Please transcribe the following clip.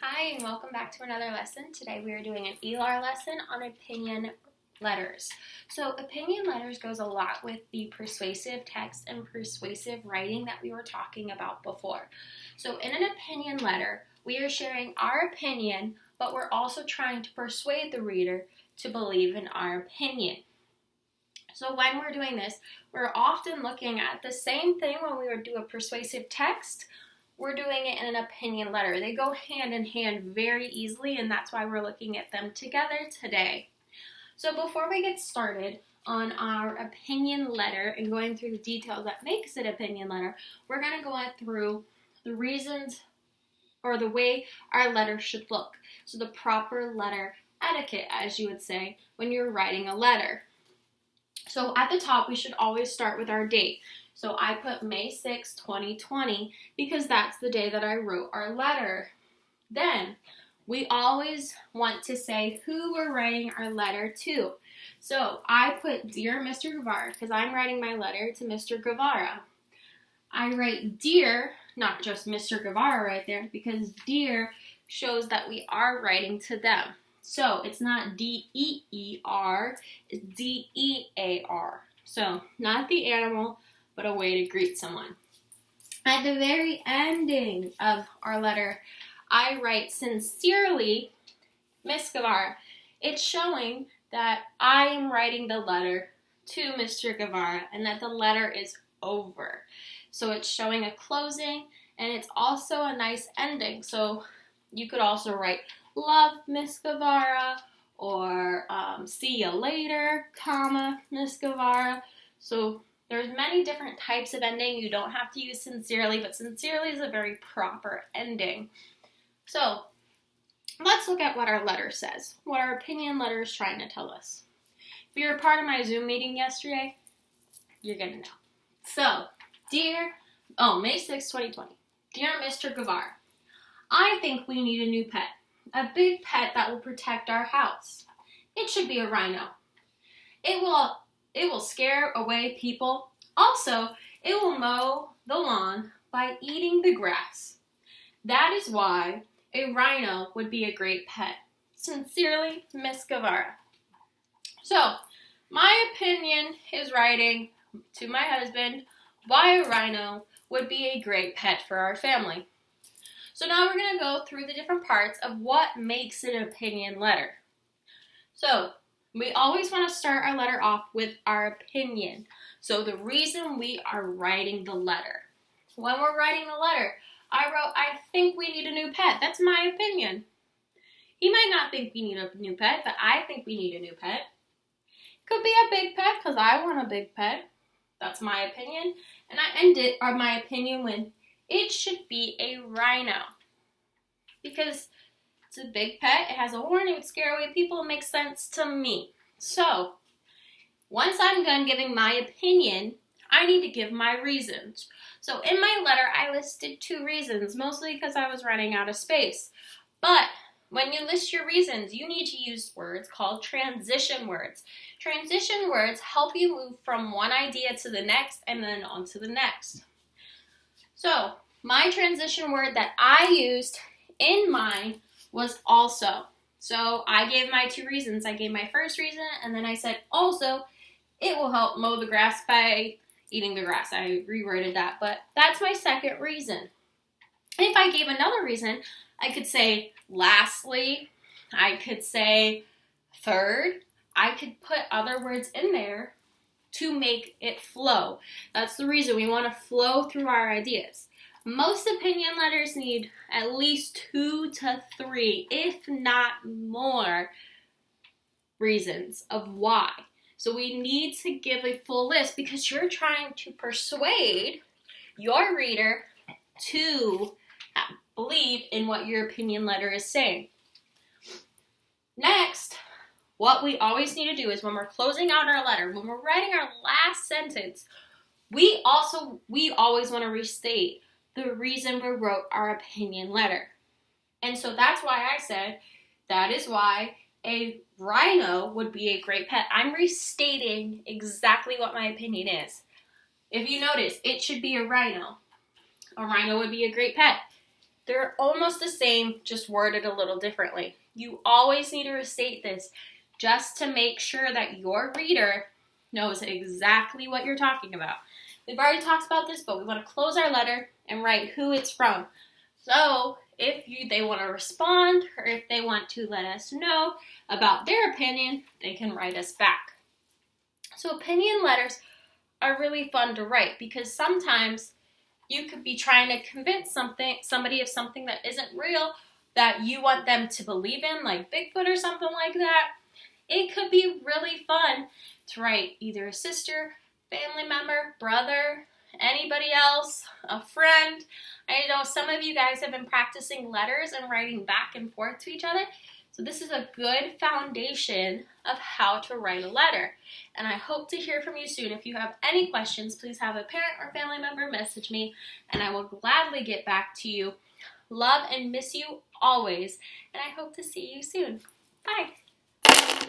Hi, and welcome back to another lesson. Today we are doing an ELAR lesson on opinion letters. So opinion letters goes a lot with the persuasive text and persuasive writing that we were talking about before. So in an opinion letter, we are sharing our opinion, but we're also trying to persuade the reader to believe in our opinion. So when we're doing this, we're often looking at the same thing when we would do a persuasive text. We're doing it in an opinion letter. They go hand in hand very easily, and that's why we're looking at them together today. So before we get started on our opinion letter and going through the details that makes it opinion letter, we're going to go through the reasons or the way our letter should look. So the proper letter etiquette, as you would say, when you're writing a letter. So at the top, we should always start with our date. So I put May 6, 2020 because that's the day that I wrote our letter. Then we always want to say who we're writing our letter to. So I put Dear Mr. Guevara because I'm writing my letter to Mr. Guevara. I write Dear, not just Mr. Guevara right there, because Dear shows that we are writing to them. So it's not D-E-E-R, it's D-E-A-R. So not the animal, but a way to greet someone. At the very ending of our letter, I write sincerely, Miss Guevara. It's showing that I am writing the letter to Mr. Guevara and that the letter is over. So it's showing a closing and it's also a nice ending. So you could also write love, Miss Guevara, or see you later, comma, Miss Guevara. So there's many different types of ending. You don't have to use sincerely, but sincerely is a very proper ending. So let's look at what our letter says, what our opinion letter is trying to tell us. If you're a part of my Zoom meeting yesterday, you're going to know. So, May 6, 2020. Dear Mr. Guevara, I think we need a new pet. A big pet that will protect our house. It should be a rhino. It will scare away people. Also, it will mow the lawn by eating the grass. That is why a rhino would be a great pet. Sincerely, Miss Guevara. So, my opinion is writing to my husband why a rhino would be a great pet for our family. So now we're going to go through the different parts of what makes an opinion letter. So, we always want to start our letter off with our opinion. So the reason we are writing the letter. When we're writing the letter, I wrote, I think we need a new pet. That's my opinion. He might not think we need a new pet, but I think we need a new pet. Could be a big pet because I want a big pet. That's my opinion. And I end it on my opinion with, it should be a rhino. Because it's a big pet, it has a horn, it would scare away people, it makes sense to me. So, once I'm done giving my opinion, I need to give my reasons. So in my letter, I listed 2 reasons, mostly because I was running out of space. But when you list your reasons, you need to use words called transition words. Transition words help you move from one idea to the next and then on to the next. So, my transition word that I used in mine was also. So I gave my 2 reasons. I gave my first reason and then I said also it will help mow the grass by eating the grass. I reworded that, but that's my second reason. If I gave another reason, I could say lastly, I could say third, I could put other words in there to make it flow. That's the reason we want to flow through our ideas. Most opinion letters need at least 2 to 3, if not more, reasons of why. So we need to give a full list because you're trying to persuade your reader to believe in what your opinion letter is saying. Next, what we always need to do is when we're closing out our letter, when we're writing our last sentence, we always want to restate the reason we wrote our opinion letter. And so that's why I said, that is why a rhino would be a great pet. I'm restating exactly what my opinion is. If you notice, it should be a rhino. A rhino would be a great pet. They're almost the same, just worded a little differently. You always need to restate this just to make sure that your reader knows exactly what you're talking about. We've already talked about this, but we want to close our letter and write who it's from. So if they want to respond, or if they want to let us know about their opinion, they can write us back. So opinion letters are really fun to write because sometimes you could be trying to convince somebody of something that isn't real, that you want them to believe in, like Bigfoot or something like that. It could be really fun to write either a sister, family member, brother, anybody else, a friend. I know some of you guys have been practicing letters and writing back and forth to each other. So this is a good foundation of how to write a letter. And I hope to hear from you soon. If you have any questions, please have a parent or family member message me, and I will gladly get back to you. Love and miss you always, and I hope to see you soon. Bye.